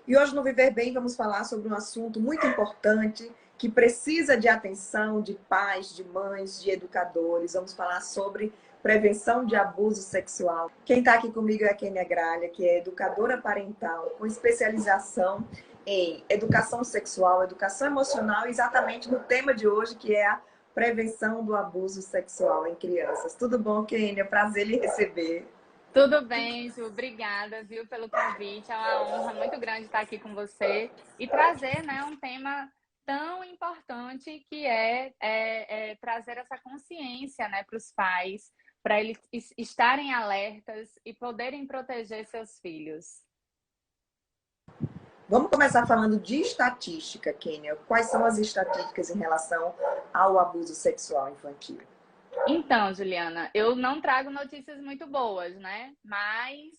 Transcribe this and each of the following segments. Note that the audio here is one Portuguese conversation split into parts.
E hoje no Viver Bem vamos falar sobre um assunto muito importante que precisa de atenção de pais, de mães, de educadores. Vamos falar sobre prevenção de abuso sexual. Quem está aqui comigo é a Kênia Gralha, que é educadora parental com especialização em educação sexual, educação emocional, exatamente no tema de hoje, que é a prevenção do abuso sexual em crianças. Tudo bom, Kênia? Prazer lhe receber. Tudo bem, Ju. Obrigada, viu, pelo convite. É uma honra muito grande estar aqui com você e trazer, né, um tema tão importante que é trazer essa consciência, né, para os pais, para eles estarem alertas e poderem proteger seus filhos. Vamos começar falando de estatística, Kênia. Quais são as estatísticas em relação ao abuso sexual infantil? Então, Juliana, eu não trago notícias muito boas, né? Mas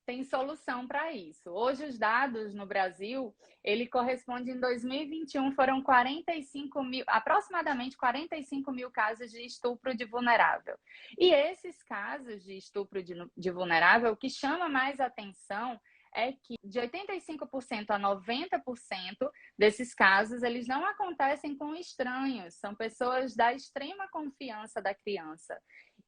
tem solução para isso. Hoje os dados no Brasil, ele corresponde em 2021 foram 45 mil, aproximadamente 45 mil casos de estupro de vulnerável. E esses casos de estupro de vulnerável, o que chama mais atenção é que de 85% a 90% desses casos, eles não acontecem com estranhos, são pessoas da extrema confiança da criança.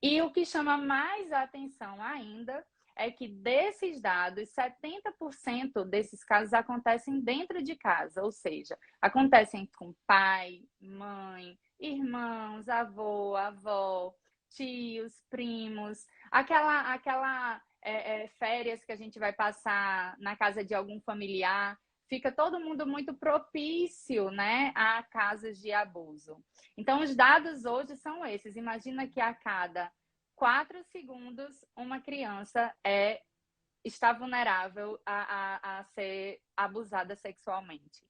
E o que chama mais a atenção ainda é que desses dados, 70% desses casos acontecem dentro de casa, ou seja, acontecem com pai, mãe, irmãos, avô, avó, tios, primos, aquela férias que a gente vai passar na casa de algum familiar, fica todo mundo muito propício, né, a casos de abuso. Então, os dados hoje são esses. Imagina que a cada 4 segundos, uma criança está vulnerável a ser abusada sexualmente.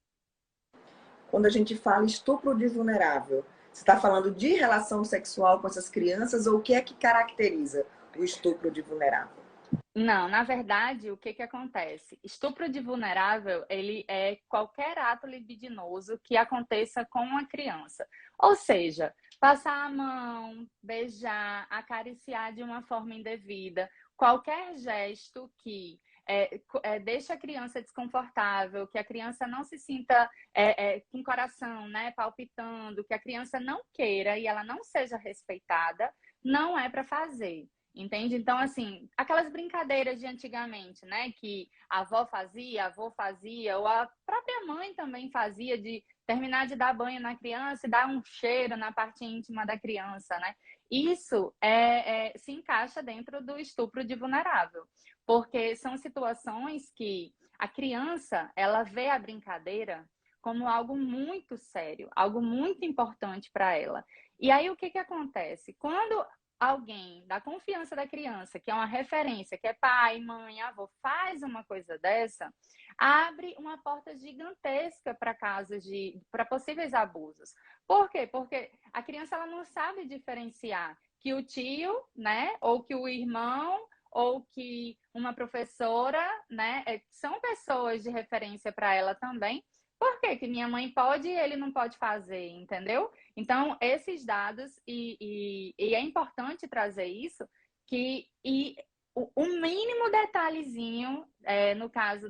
Quando a gente fala estupro de vulnerável, você está falando de relação sexual com essas crianças ou o que é que caracteriza o estupro de vulnerável? Não, na verdade, o que acontece? Estupro de vulnerável, ele é qualquer ato libidinoso que aconteça com uma criança. Ou seja, passar a mão, beijar, acariciar de uma forma indevida, qualquer gesto que deixa a criança desconfortável, que a criança não se sinta com o coração, né, palpitando, que a criança não queira e ela não seja respeitada, não é para fazer. Entende? Então, assim, aquelas brincadeiras de antigamente, né? Que a avó fazia, a avó fazia, ou a própria mãe também fazia, de terminar de dar banho na criança e dar um cheiro na parte íntima da criança, né? Isso se encaixa dentro do estupro de vulnerável, porque são situações que a criança, ela vê a brincadeira como algo muito sério, algo muito importante para ela. E aí, o que acontece? Quando alguém da confiança da criança, que é uma referência, que é pai, mãe, avô, faz uma coisa dessa, abre uma porta gigantesca para para possíveis abusos. Por quê? Porque a criança ela não sabe diferenciar que o tio, né, ou que o irmão, ou que uma professora, né, são pessoas de referência para ela também. Por que que minha mãe pode e ele não pode fazer, entendeu? Então, esses dados, e é importante trazer isso, o mínimo detalhezinho, no caso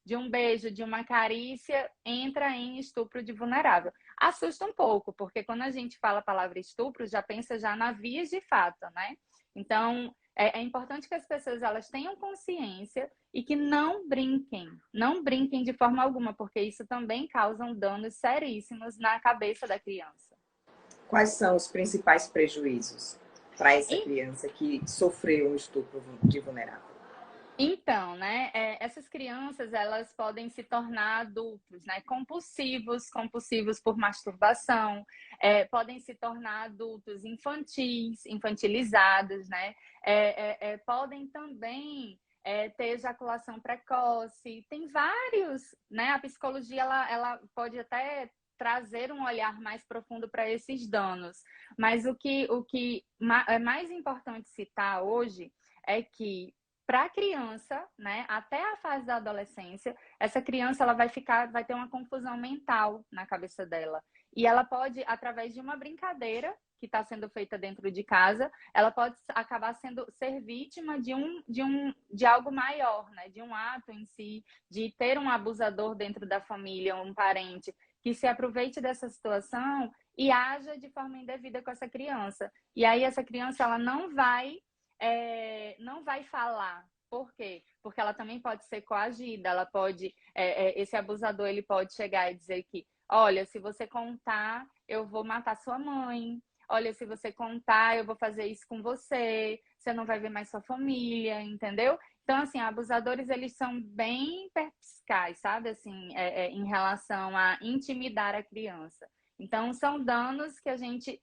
de um beijo, de uma carícia, entra em estupro de vulnerável. Assusta um pouco, porque quando a gente fala a palavra estupro, já pensa já na vias de fato, né? Então, é importante que as pessoas elas tenham consciência e que não brinquem de forma alguma, porque isso também causa danos seríssimos na cabeça da criança. Quais são os principais prejuízos para essa E, criança que sofreu um estupro de vulnerável? então, né, essas crianças elas podem se tornar adultos, né, compulsivos por masturbação, podem se tornar adultos infantilizados, né, podem também ter ejaculação precoce. Tem vários, né? A psicologia ela pode até trazer um olhar mais profundo para esses danos. Mas o que é mais importante citar hoje é que para a criança, né, até a fase da adolescência, essa criança ela vai ter uma confusão mental na cabeça dela. E ela pode, através de uma brincadeira que está sendo feita dentro de casa, ela pode acabar ser vítima de algo maior, né? De um ato em si, de ter um abusador dentro da família, um parente, que se aproveite dessa situação e haja de forma indevida com essa criança. E aí essa criança ela não vai falar. Por quê? Porque ela também pode ser coagida, ela pode, esse abusador ele pode chegar e dizer que, olha, se você contar, eu vou matar sua mãe. Olha, se você contar, eu vou fazer isso com você. Você não vai ver mais sua família, entendeu? Então, assim, abusadores, eles são bem perspicazes, sabe? Assim, em relação a intimidar a criança. Então, são danos que a gente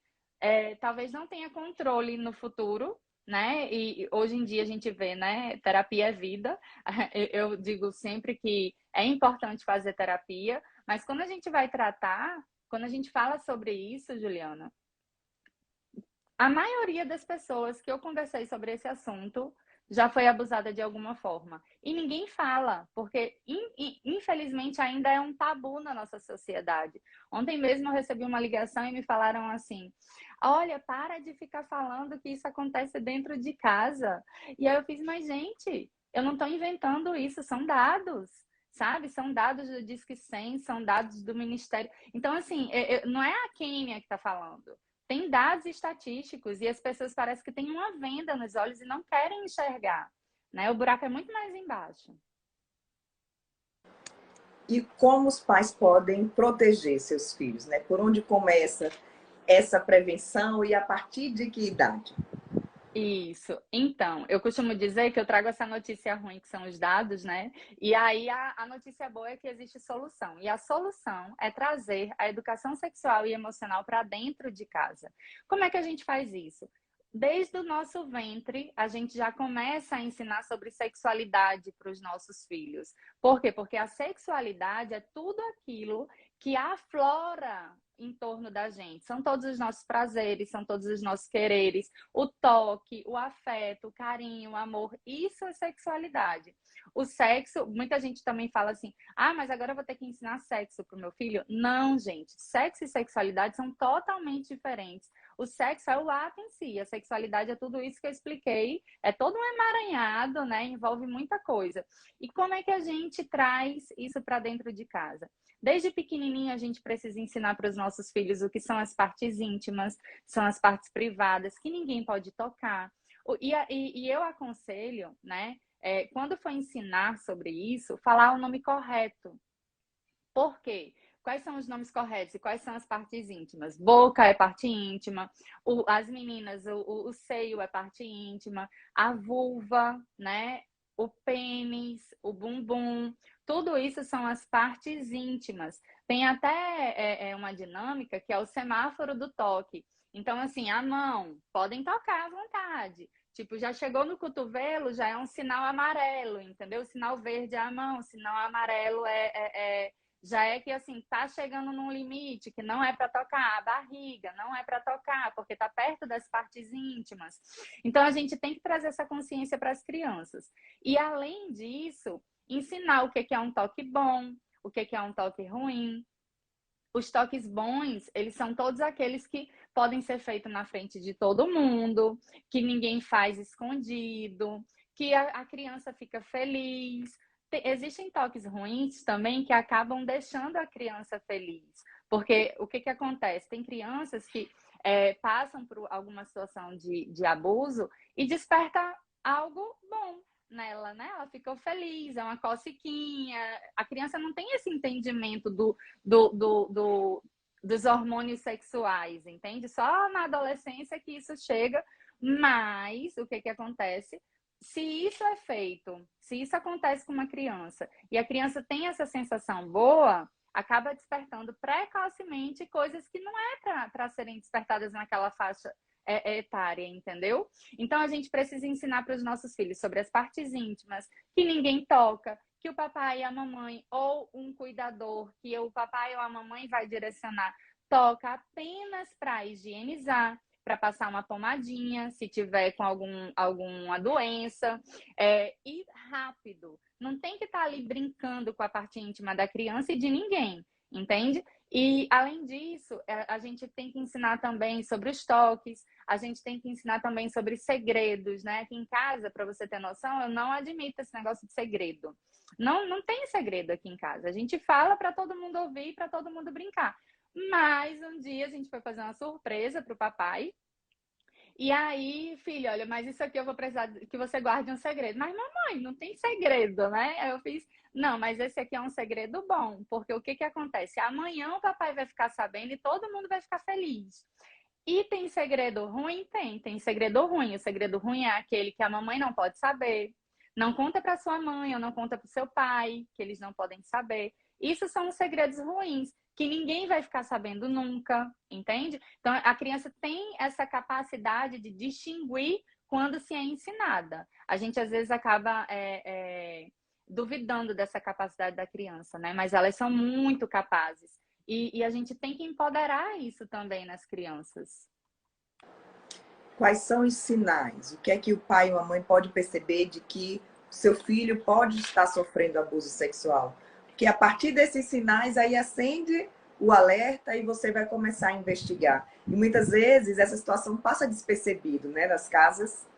talvez não tenha controle no futuro, né? E hoje em dia a gente vê, né? Terapia é vida. Eu digo sempre que é importante fazer terapia, mas quando a gente vai tratar, quando a gente fala sobre isso, Juliana, a maioria das pessoas que eu conversei sobre esse assunto já foi abusada de alguma forma. E ninguém fala, porque infelizmente ainda é um tabu na nossa sociedade. Ontem mesmo eu recebi uma ligação e me falaram assim: olha, para de ficar falando que isso acontece dentro de casa. E aí eu fiz, mas gente, eu não estou inventando isso, são dados. Sabe? São dados do Disque 100, são dados do Ministério. Então, assim, não é a Quênia que está falando. Tem dados estatísticos e as pessoas parecem que têm uma venda nos olhos e não querem enxergar, né? O buraco é muito mais embaixo. E como os pais podem proteger seus filhos, né? Por onde começa essa prevenção e a partir de que idade? Isso. Então, eu costumo dizer que eu trago essa notícia ruim, que são os dados, né? E aí a notícia boa é que existe solução. E a solução é trazer a educação sexual e emocional para dentro de casa. Como é que a gente faz isso? Desde o nosso ventre, a gente já começa a ensinar sobre sexualidade para os nossos filhos. Por quê? Porque a sexualidade é tudo aquilo que aflora em torno da gente. São todos os nossos prazeres, são todos os nossos quereres, o toque, o afeto, o carinho, o amor. Isso é sexualidade. O sexo, muita gente também fala assim: ah, mas agora eu vou ter que ensinar sexo para o meu filho. Não, gente. Sexo e sexualidade são totalmente diferentes. O sexo é o ato em si, a sexualidade é tudo isso que eu expliquei, é todo um emaranhado, né? Envolve muita coisa. E como é que a gente traz isso para dentro de casa? Desde pequenininho a gente precisa ensinar para os nossos filhos o que são as partes íntimas, são as partes privadas, que ninguém pode tocar. E eu aconselho, né, quando for ensinar sobre isso, falar o nome correto. Por quê? Quais são os nomes corretos e quais são as partes íntimas? Boca é parte íntima, as meninas, o seio é parte íntima, a vulva, né? O pênis, o bumbum, tudo isso são as partes íntimas. Tem até uma dinâmica que é o semáforo do toque. Então, assim, a mão, podem tocar à vontade. Tipo, já chegou no cotovelo, já é um sinal amarelo, entendeu? O sinal verde é a mão, o sinal amarelo já é que assim tá chegando num limite que não é para tocar a barriga, não é para tocar porque tá perto das partes íntimas. Então a gente tem que trazer essa consciência para as crianças. E além disso, ensinar o que é um toque bom, o que é um toque ruim. Os toques bons, eles são todos aqueles que podem ser feitos na frente de todo mundo, que ninguém faz escondido, que a criança fica feliz. Existem toques ruins também que acabam deixando a criança feliz. Porque o que acontece? Tem crianças que passam por alguma situação de abuso e desperta algo bom nela, né? Ela ficou feliz, é uma cociquinha. A criança não tem esse entendimento dos hormônios sexuais, entende? Só na adolescência que isso chega, mas o que acontece? Se isso é feito, se isso acontece com uma criança e a criança tem essa sensação boa, acaba despertando precocemente coisas que não é para serem despertadas naquela faixa etária, entendeu? Então a gente precisa ensinar para os nossos filhos sobre as partes íntimas, que ninguém toca, que o papai e a mamãe ou um cuidador que o papai ou a mamãe vai direcionar toca apenas para higienizar, para passar uma pomadinha, se tiver com alguma doença, e rápido. Não tem que estar ali brincando com a parte íntima da criança e de ninguém. entende? E, além disso, a gente tem que ensinar também sobre os toques, a gente tem que ensinar também sobre segredos, né? Aqui em casa, para você ter noção, eu não admito esse negócio de segredo. Não tem segredo aqui em casa. A gente fala para todo mundo ouvir, para todo mundo brincar. Mas um dia a gente foi fazer uma surpresa para o papai. E aí, filho, olha, mas isso aqui eu vou precisar que você guarde um segredo. Mas, mamãe, não tem segredo, né? Aí eu fiz, não, mas esse aqui é um segredo bom, porque o que que acontece? Amanhã o papai vai ficar sabendo e todo mundo vai ficar feliz. E tem segredo ruim? Tem segredo ruim. O segredo ruim é aquele que a mamãe não pode saber. Não conta para sua mãe ou não conta para o seu pai, que eles não podem saber. Isso são os segredos ruins, que ninguém vai ficar sabendo nunca, entende? Então, a criança tem essa capacidade de distinguir quando se é ensinada. A gente, às vezes, acaba duvidando dessa capacidade da criança, né? Mas elas são muito capazes. E a gente tem que empoderar isso também nas crianças. Quais são os sinais? O que é que o pai ou a mãe pode perceber de que o seu filho pode estar sofrendo abuso sexual? Porque a partir desses sinais aí acende o alerta e você vai começar a investigar. E muitas vezes essa situação passa despercebido, né, nas casas.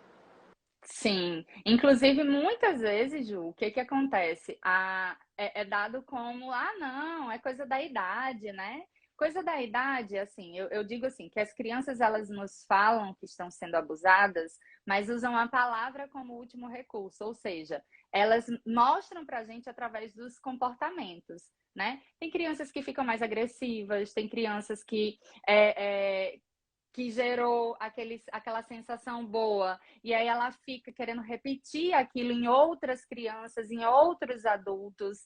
Sim, inclusive muitas vezes, Ju, o que que acontece? É dado como, não, é coisa da idade, né? Coisa da idade, assim, eu digo assim, que as crianças elas nos falam que estão sendo abusadas, mas usam a palavra como último recurso, ou seja, elas mostram pra gente através dos comportamentos, né? Tem crianças que ficam mais agressivas, tem crianças que gerou aquela sensação boa, e aí ela fica querendo repetir aquilo em outras crianças, em outros adultos.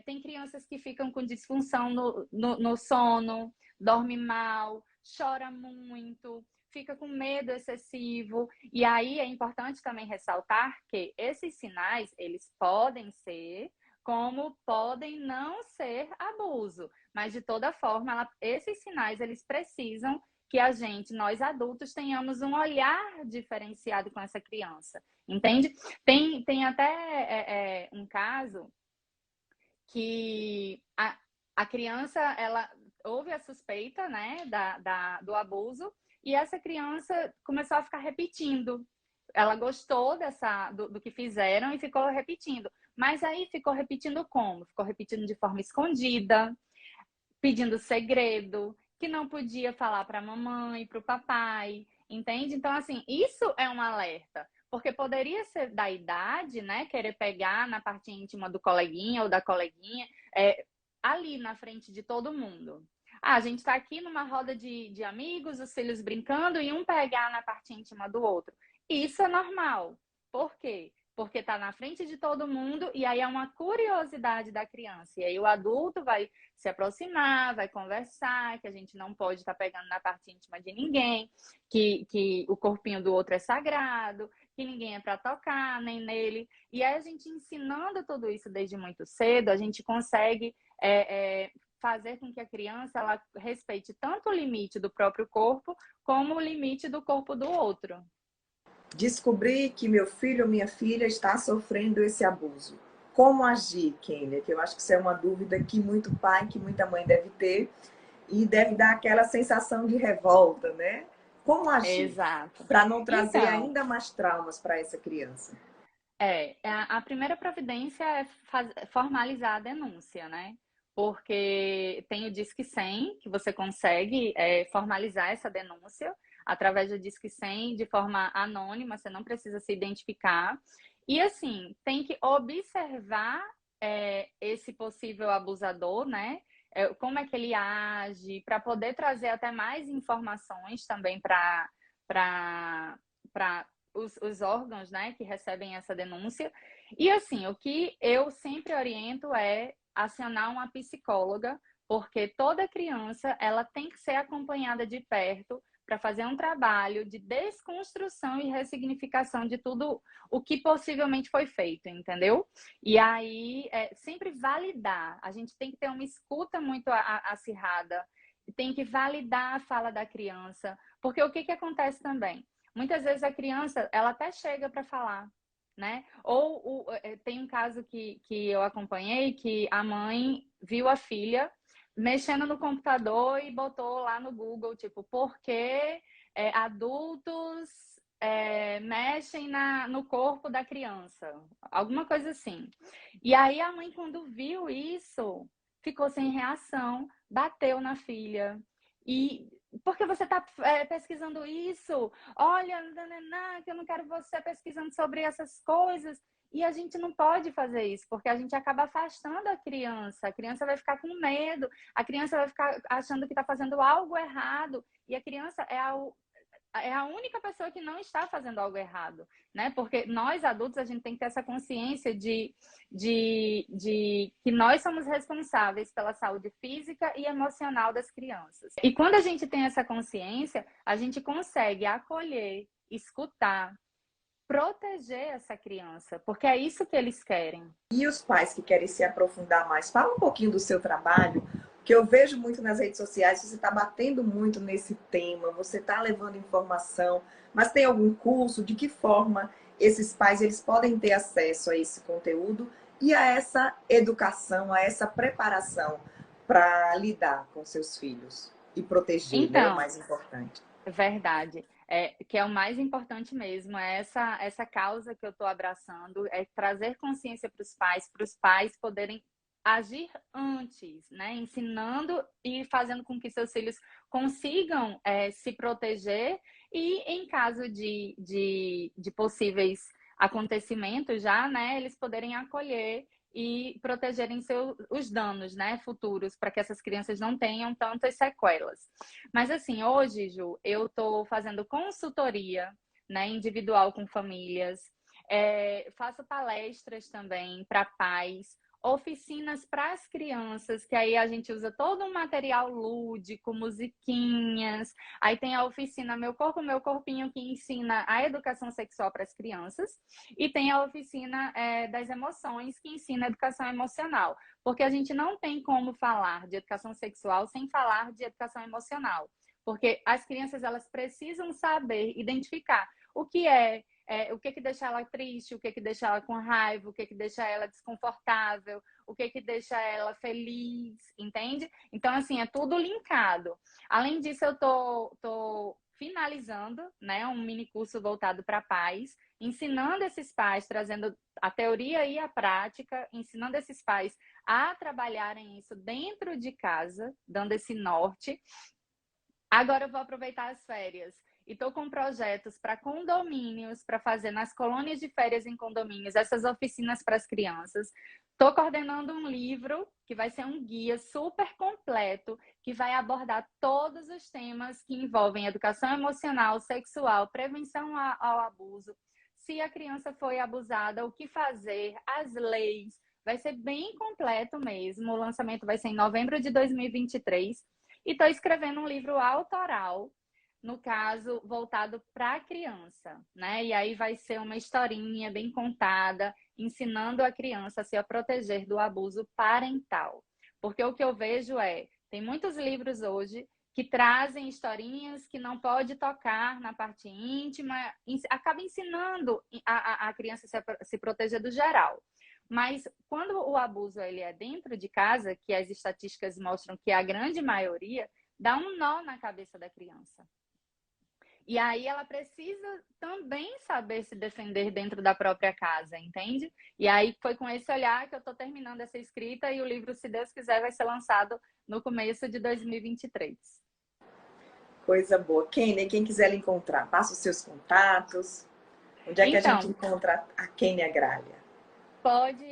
Tem crianças que ficam com disfunção no sono, dorme mal, chora muito, fica com medo excessivo. E aí é importante também ressaltar que esses sinais, eles podem ser, como podem não ser abuso, mas de toda forma, esses sinais eles precisam que a gente, nós adultos, tenhamos um olhar diferenciado com essa criança, entende? Tem até um caso que a criança, ela houve a suspeita, né, do abuso, e essa criança começou a ficar repetindo. Ela gostou do que fizeram e ficou repetindo. Mas aí ficou repetindo como? Ficou repetindo de forma escondida, pedindo segredo, que não podia falar para a mamãe, para o papai, entende? Então, assim, isso é um alerta. Porque poderia ser da idade, né? Querer pegar na parte íntima do coleguinha ou da coleguinha, ali na frente de todo mundo. A gente está aqui numa roda de amigos, os filhos brincando e um pegar na parte íntima do outro. Isso é normal. Por quê? Porque está na frente de todo mundo e aí é uma curiosidade da criança. E aí o adulto vai se aproximar, vai conversar, que a gente não pode estar pegando na parte íntima de ninguém, que o corpinho do outro é sagrado, que ninguém é para tocar, nem nele. E aí a gente ensinando tudo isso desde muito cedo, a gente consegue fazer com que a criança ela respeite tanto o limite do próprio corpo, como o limite do corpo do outro. Descobri que meu filho ou minha filha está sofrendo esse abuso. Como agir, Kênia? Que eu acho que isso é uma dúvida que muito pai, que muita mãe deve ter e deve dar aquela sensação de revolta, né? Como agir Exato. para não trazer Então, ainda mais traumas para essa criança? a primeira providência é formalizar a denúncia, né? Porque tem o Disque 100, que você consegue formalizar essa denúncia através do Disque 100 de forma anônima, você não precisa se identificar. E assim, tem que observar esse possível abusador, né? Como é que ele age, para poder trazer até mais informações também para os órgãos, né, que recebem essa denúncia. E assim, o que eu sempre oriento é acionar uma psicóloga, porque toda criança ela tem que ser acompanhada de perto para fazer um trabalho de desconstrução e ressignificação de tudo o que possivelmente foi feito, entendeu? E aí, sempre validar. A gente tem que ter uma escuta muito acirrada, tem que validar a fala da criança, porque o que acontece também? Muitas vezes a criança, ela até chega para falar, né? Ou tem um caso que eu acompanhei que a mãe viu a filha mexendo no computador e botou lá no Google, tipo, por que adultos mexem no corpo da criança? Alguma coisa assim. E aí a mãe, quando viu isso, ficou sem reação, bateu na filha. E por que você está pesquisando isso? Olha, que eu não quero você pesquisando sobre essas coisas. E a gente não pode fazer isso, porque a gente acaba afastando a criança. A criança vai ficar com medo, a criança vai ficar achando que está fazendo algo errado. E a criança é a única pessoa que não está fazendo algo errado, né? Porque nós, adultos, a gente tem que ter essa consciência de que nós somos responsáveis pela saúde física e emocional das crianças. E quando a gente tem essa consciência, a gente consegue acolher, escutar, proteger essa criança, porque é isso que eles querem. E os pais que querem se aprofundar mais, fala um pouquinho do seu trabalho, que eu vejo muito nas redes sociais, você está batendo muito nesse tema, você está levando informação, mas tem algum curso? De que forma esses pais eles podem ter acesso a esse conteúdo e a essa educação, a essa preparação para lidar com seus filhos e proteger, né? O Então, mais importante. verdade. Que é o mais importante mesmo, é essa causa que eu estou abraçando, é trazer consciência para os pais poderem agir antes, né? Ensinando e fazendo com que seus filhos consigam se proteger e, em caso de possíveis acontecimentos já, né? Eles poderem acolher e protegerem os danos, né, futuros, para que essas crianças não tenham tantas sequelas. Mas assim, hoje, Ju, eu estou fazendo consultoria, né, individual com famílias, faço palestras também para pais, oficinas para as crianças, que aí a gente usa todo um material lúdico, musiquinhas. Aí tem a oficina Meu Corpo, Meu Corpinho, que ensina a educação sexual para as crianças. E tem a oficina das emoções, que ensina a educação emocional. Porque a gente não tem como falar de educação sexual sem falar de educação emocional. Porque as crianças, elas precisam saber identificar o que o que deixa ela triste, o que deixa ela com raiva, o que deixa ela desconfortável, o que deixa ela feliz, entende? Então, assim, é tudo linkado. Além disso, eu tô finalizando, né, um mini curso voltado para pais, ensinando esses pais, trazendo a teoria e a prática, ensinando esses pais a trabalharem isso dentro de casa, dando esse norte. Agora eu vou aproveitar as férias e estou com projetos para condomínios, para fazer nas colônias de férias em condomínios, essas oficinas para as crianças. Estou coordenando um livro que vai ser um guia super completo, que vai abordar todos os temas que envolvem educação emocional, sexual, prevenção ao abuso, se a criança foi abusada, o que fazer, as leis. Vai ser bem completo mesmo. O lançamento vai ser em novembro de 2023. E estou escrevendo um livro autoral, no caso, voltado para a criança, né? E aí vai ser uma historinha bem contada, ensinando a criança a se proteger do abuso parental. Porque o que eu vejo tem muitos livros hoje que trazem historinhas que não pode tocar na parte íntima, acaba ensinando a criança a se proteger do geral. Mas quando o abuso ele é dentro de casa, que as estatísticas mostram que a grande maioria, dá um nó na cabeça da criança. E aí ela precisa também saber se defender dentro da própria casa, entende? E aí foi com esse olhar que eu estou terminando essa escrita e o livro, se Deus quiser, vai ser lançado no começo de 2023. Coisa boa. Quem quiser lhe encontrar, passa os seus contatos. Onde é que a gente Então, encontra a Kênia Gralha? pode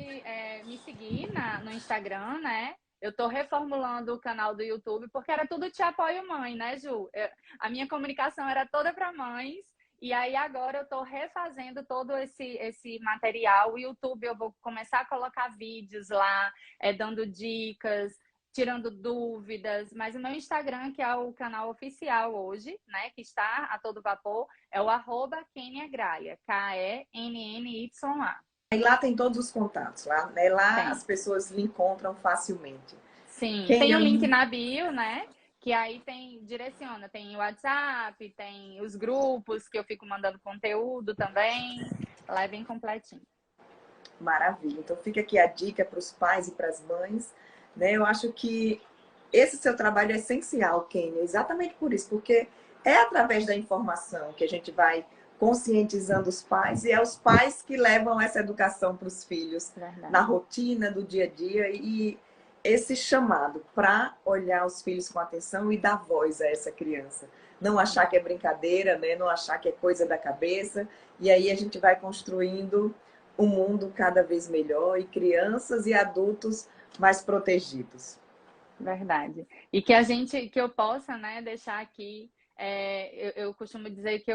me seguir no Instagram, né? Eu tô reformulando o canal do YouTube, porque era tudo Te Apoio Mãe, né, Ju? A minha comunicação era toda para mães, e aí agora eu tô refazendo todo esse material. O YouTube eu vou começar a colocar vídeos lá, dando dicas, tirando dúvidas, mas o meu Instagram, que é o canal oficial hoje, né, que está a todo vapor, é o @KêniaGralha, KENNYA. E lá tem todos os contatos. Lá, né? Lá as Tem. pessoas lhe encontram facilmente. Sim, tem Kênia, o link na bio, né? Que aí direciona, tem o WhatsApp, tem os grupos que eu fico mandando conteúdo também. Lá é bem completinho. maravilha. Então fica aqui a dica para os pais e para as mães. Né? Eu acho que esse seu trabalho é essencial, Kênia, exatamente por isso, porque é através da informação que a gente vai conscientizando os pais e é os pais que levam essa educação para os filhos na Verdade. rotina do dia a dia e esse chamado para olhar os filhos com atenção e dar voz a essa criança. Não achar que é brincadeira, né? Não achar que é coisa da cabeça. E aí a gente vai construindo um mundo cada vez melhor e crianças e adultos mais protegidos. Verdade. E que a gente, que eu possa, né, deixar aqui, eu costumo dizer que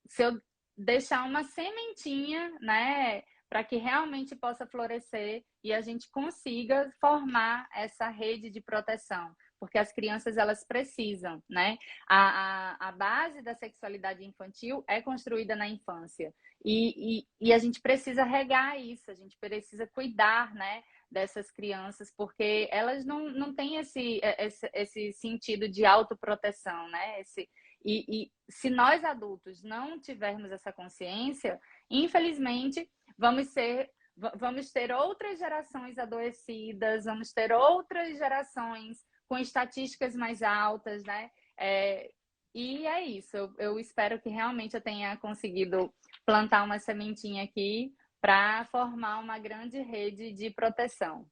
se eu deixar uma sementinha, né, para que realmente possa florescer e a gente consiga formar essa rede de proteção, porque as crianças elas precisam, né? A base da sexualidade infantil é construída na infância e a gente precisa regar isso, a gente precisa cuidar, né? Dessas crianças, porque elas não têm esse sentido de autoproteção, né? E se nós adultos não tivermos essa consciência, infelizmente, vamos ter outras gerações adoecidas, vamos ter outras gerações com estatísticas mais altas, né? E é isso, eu espero que realmente eu tenha conseguido plantar uma sementinha aqui para formar uma grande rede de proteção.